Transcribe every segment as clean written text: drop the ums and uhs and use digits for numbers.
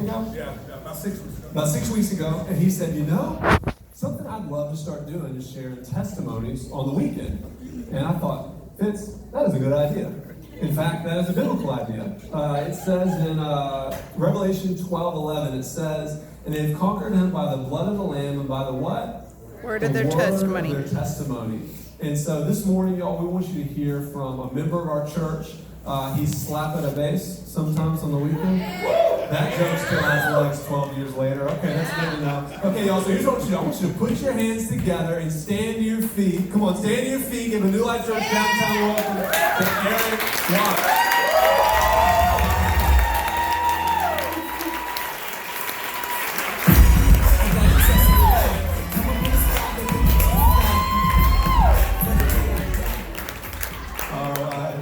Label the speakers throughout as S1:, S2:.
S1: ago?
S2: Yeah, about 6 weeks ago.
S1: About 6 weeks ago, and he said, something I'd love to start doing is sharing testimonies on the weekend. And I thought, Fitz, that is a good idea. In fact, that is a biblical idea. It says in Revelation 12:11, it says, and they've conquered him by the blood of the Lamb and by the what?
S3: Word of their testimony.
S1: Their testimony. And so this morning, y'all, we want you to hear from a member of our church. He's slapping a bass sometimes on the weekend. That joke still has legs 12 years later. Okay, that's good to know. Okay, y'all, so here's what I want you to do. I want you to put your hands together and stand to your feet. Come on, stand to your feet. Give a New Life Church downtown welcome to Eric Watts.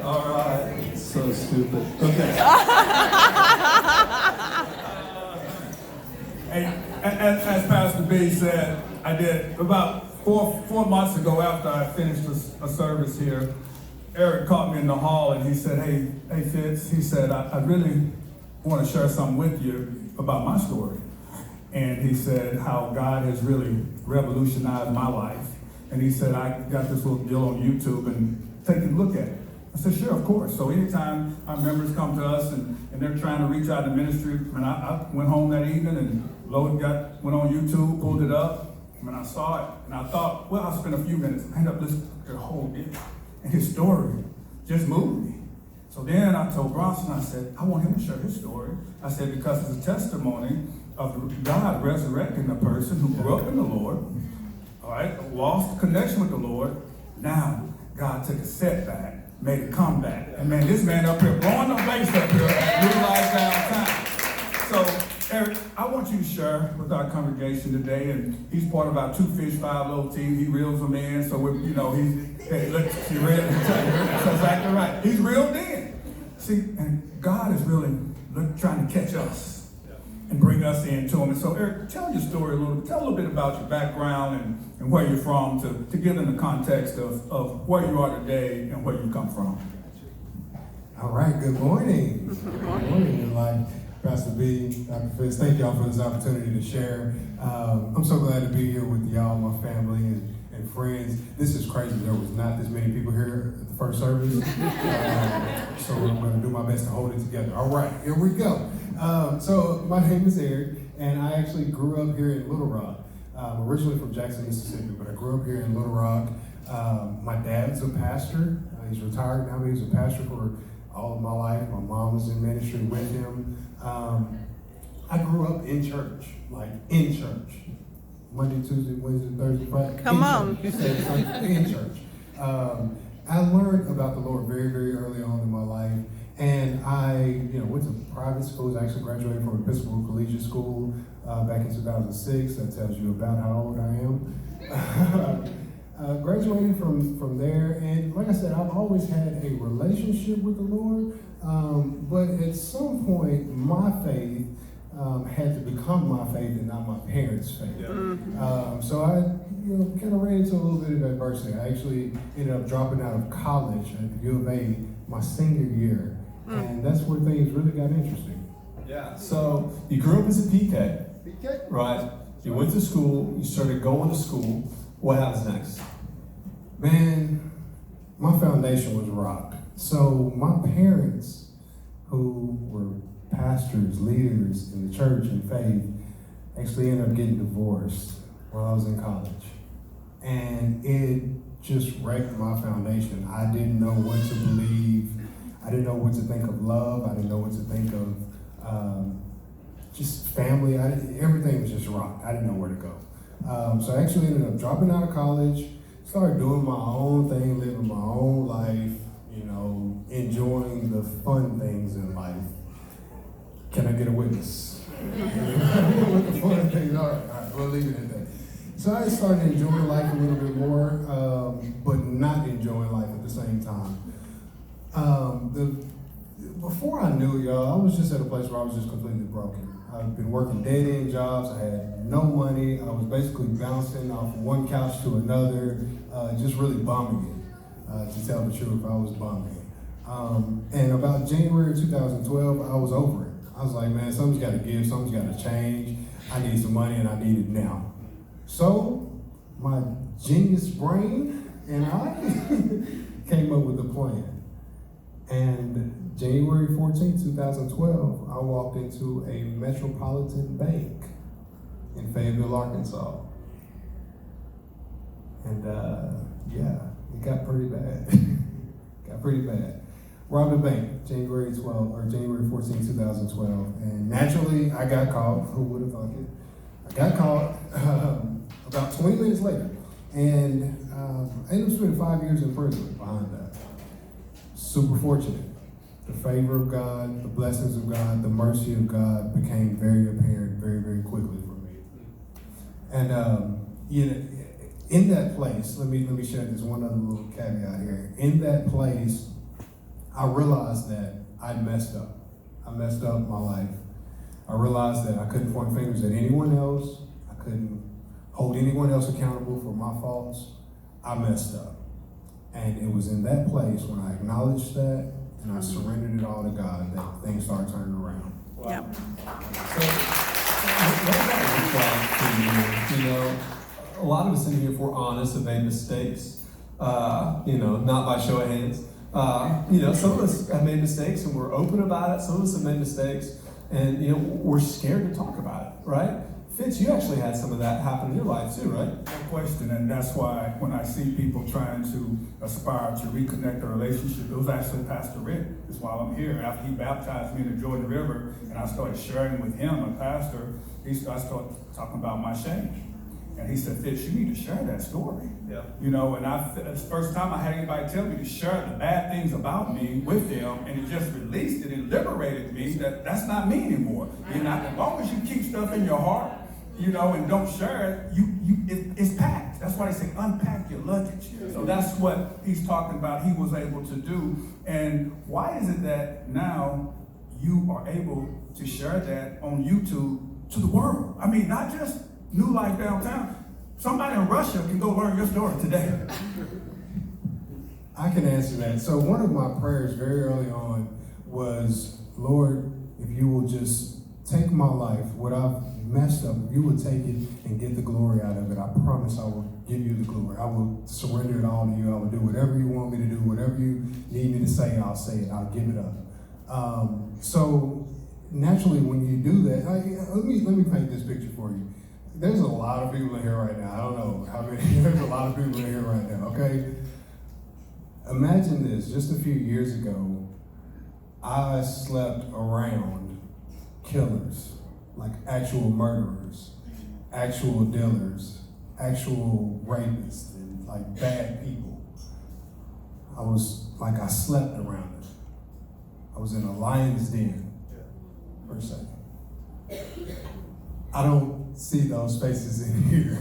S1: All right. So stupid. Okay.
S2: Hey, as Pastor B said, I did about four months ago after I finished a service here, Eric caught me in the hall and he said, hey Fitz, he said, I really want to share something with you about my story. And he said how God has really revolutionized my life. And he said, I got this little deal on YouTube and take a look at it. I said, sure, of course. So anytime our members come to us and they're trying to reach out to ministry, and I went home that evening and went on YouTube, pulled it up, and I saw it, and I thought, well, I'll spend a few minutes, I ended up listening to the whole deal. And his story just moved me. So then I told Bronson, I said, I want him to share his story. I said, because it's a testimony of God resurrecting a person who grew up in the Lord, all right, lost connection with the Lord. Now, God took a setback, made a comeback. And man, this man up here blowing the bass up here at New Life Downtown. So, Eric, I want you to share with our congregation today, and he's part of our 2 Fish 5 Loaves team. He reels them in, so we're, that's exactly right. He's reeled in. See, and God is really trying to catch us and bring us into him. And so, Eric, tell your story a little bit. Tell a little bit about your background and where you're from to give them the context of where you are today and where you come from.
S4: All right, good morning. Good morning, New Life. Pastor B, Dr. Fitz, thank y'all for this opportunity to share. I'm so glad to be here with y'all, my family, and friends. This is crazy. There was not this many people here at the first service. So I'm going to do my best to hold it together. All right, here we go. So my name is Eric, and I actually grew up here in Little Rock. I'm originally from Jackson, Mississippi, but I grew up here in Little Rock. My dad's a pastor. He's retired now, but he was a pastor for all of my life. My mom was in ministry with him. I grew up in church, in church. Monday, Tuesday, Wednesday, Thursday, Friday.
S3: Come on.
S4: In church. I learned about the Lord very, very early on in my life. And I went to private schools. I actually graduated from Episcopal Collegiate School back in 2006. That tells you about how old I am. Graduated from there, and like I said, I've always had a relationship with the Lord, but at some point, my faith had to become my faith and not my parents' faith. Yeah. So I kind of ran into a little bit of adversity. I actually ended up dropping out of college at U of A my senior year, and that's where things really got interesting.
S1: Yeah, so you grew up as a PK, right? You went to school, you started going to school. What happens next?
S4: Man, my foundation was rock. So my parents, who were pastors, leaders in the church and faith, actually ended up getting divorced while I was in college. And it just wrecked my foundation. I didn't know what to believe. I didn't know what to think of love. I didn't know what to think of just family. Everything was just rock. I didn't know where to go. So I actually ended up dropping out of college, started doing my own thing, living my own life, enjoying the fun things in life. Can I get a witness? What the fun things are. All right, we'll leave it at that. So I started enjoying life a little bit more, but not enjoying life at the same time. Before I knew y'all, I was just at a place where I was just completely broken. I've been working dead-end jobs. I had no money. I was basically bouncing off one couch to another, just really bumming it. To tell the truth, I was bumming it. And about January 2012, I was over it. I was like, man, something's got to give, something's got to change. I need some money and I need it now. So my genius brain and I came up with a plan. And January 14, 2012, I walked into a Metropolitan Bank in Fayetteville, Arkansas. And yeah, it got pretty bad. Got pretty bad. Robbed a bank, January 14, 2012. And naturally, I got caught. Who would have thought it? I got caught about 20 minutes later. And I ended up spending 5 years in prison behind that. Super fortunate. The favor of God, the blessings of God, the mercy of God became very apparent very, very quickly for me. And you know, in that place, let me share this one other little caveat here. In that place, I realized that I messed up. I messed up my life. I realized that I couldn't point fingers at anyone else. I couldn't hold anyone else accountable for my faults. I messed up. And it was in that place when I acknowledged that and I surrendered it all to God that things started turning around.
S1: Wow.
S3: Yep.
S1: So, what does that look like for you? You know, a lot of us in here, if we're honest, have made mistakes. You know, not by show of hands. You know, some of us have made mistakes and we're open about it. Some of us have made mistakes and, you know, we're scared to talk about it, right? Fitz, you actually had some of that happen in your life too, right?
S2: No question, and that's why when I see people trying to aspire to reconnect a relationship, it was actually Pastor Rick. That's why I'm here. After he baptized me in the Jordan River, and I started sharing with him, a pastor, I started talking about my shame. And he said, Fitz, you need to share that story.
S1: Yeah.
S2: You know, and it's the first time I had anybody tell me to share the bad things about me with them, and it just released it and liberated me that that's not me anymore. You know, as long as you keep stuff in your heart, you know, and don't share it, it's packed. That's why they say unpack your luggage. So that's what he's talking about. He was able to do. And why is it that now you are able to share that on YouTube to the world? I mean, not just New Life Downtown. Somebody in Russia can go learn your story today.
S4: I can answer that. So one of my prayers very early on was, Lord, if you will just take my life, what I've messed up, if you will take it and get the glory out of it, I promise I will give you the glory. I will surrender it all to you. I will do whatever you want me to do, whatever you need me to say, I'll say it. I'll give it up. So naturally, when you do that, let me paint this picture for you. There's a lot of people in here right now. I don't know how many. There's a lot of people in here right now, okay? Imagine this. Just a few years ago, I slept around killers, like actual murderers, actual dealers, actual rapists, and like bad people. I slept around it. I was in a lion's den, per se. I don't see those faces in here.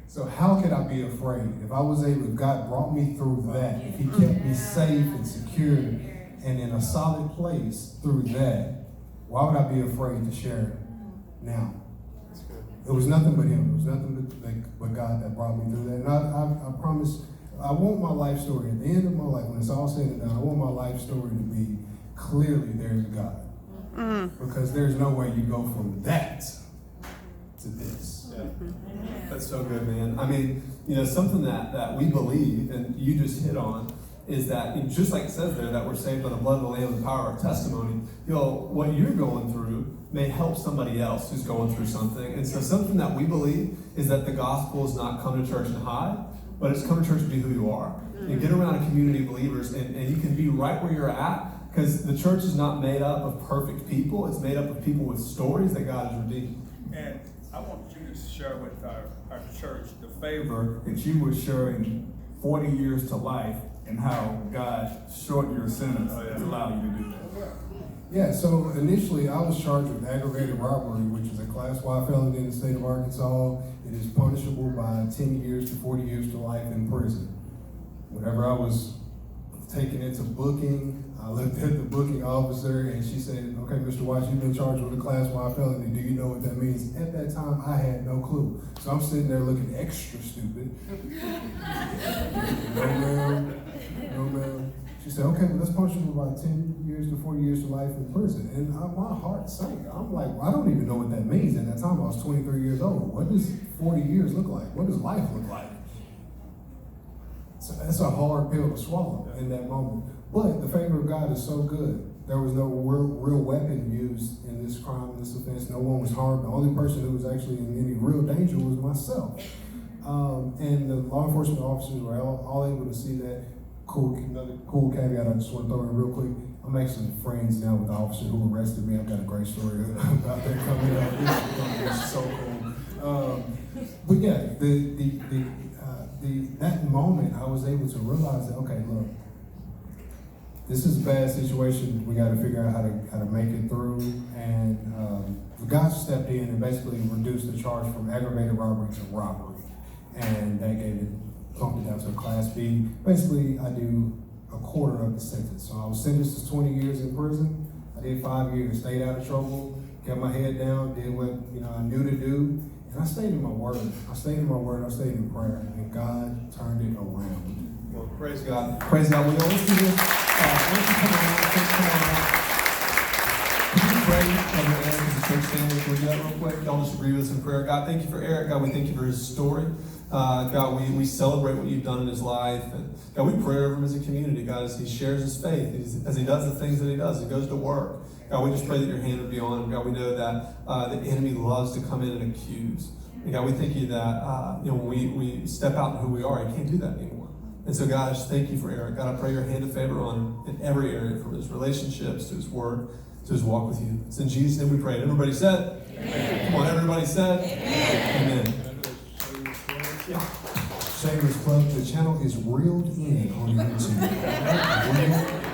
S4: So how could I be afraid? If God brought me through that, if he kept me safe and secure and in a solid place through that, why would I be afraid to share it now? It was nothing but him. It was nothing but God that brought me through that. And I promise, I want my life story, at the end of my life, when it's all said and done, I want my life story to be clearly there's a God. Because there's no way you go from that to this.
S1: Yeah. That's so good, man. I mean, you know, something that we believe, and you just hit on, is that, just like it says there, that we're saved by the blood of the Lamb and the power of testimony. You know, what you're going through may help somebody else who's going through something. And so something that we believe is that the gospel is not come to church and hide, but it's come to church to be who you are. You get around a community of believers, and you can be right where you're at, because the church is not made up of perfect people. It's made up of people with stories that God has redeemed.
S2: And I want you to share with our church the favor that you were sharing 40 years to life and how God shortened your sentence to allow you to do that.
S4: Yeah, so initially I was charged with aggravated robbery, which is a Class Y felony in the state of Arkansas. It is punishable by 10 years to 40 years to life in prison. Whenever I was taken into booking, I looked at the booking officer and she said, okay, Mr. Watts, you've been charged with a Class Y felony. Do you know what that means? At that time, I had no clue. So I'm sitting there looking extra stupid. No, ma'am. No, ma'am. She said, okay, well, let's punish him for about 10 years to 40 years to life in prison. And my heart sank. I'm like, well, I don't even know what that means. At that time, I was 23 years old. What does 40 years look like? What does life look like? So that's a hard pill to swallow in that moment. But the favor of God is so good. There was no real weapon used in this crime, in this offense. No one was harmed. The only person who was actually in any real danger was myself. And the law enforcement officers were all able to see that. Another cool caveat I just want to throw in real quick. I'm actually friends now with the officer who arrested me. I've got a great story about that coming up. It's so cool. But yeah, that moment I was able to realize that, okay, look, this is a bad situation. We got to figure out how to make it through. And God stepped in and basically reduced the charge from aggravated robbery to robbery, and that bumped it down to a Class B. Basically, I do a quarter of the sentence. So I was sentenced to 20 years in prison. I did 5 years, stayed out of trouble, kept my head down, did what I knew to do, and I stayed in my word. I stayed in prayer, and God turned it around.
S1: Well, praise God. Praise God. Well, let's do this. Why don't you come around? Come around. Can you pray over Eric as a church family? Can we do that real quick? Y'all just agree with us in prayer. God, thank you for Eric. God, we thank you for his story. God, we celebrate what you've done in his life. And God, we pray over him as a community, God, as he shares his faith, as he does the things that he does. He goes to work. God, we just pray that your hand would be on him. God, we know that the enemy loves to come in and accuse. And God, we thank you that when we step out in who we are, he can't do that anymore. And so, God, I just thank you for Eric. God, I pray your hand of favor on him in every area, from his relationships to his work to his walk with you. It's in Jesus' name we pray. And everybody said? Amen. Come on, everybody said? Amen. Amen.
S4: Shameless plug, the channel is reeled in on YouTube.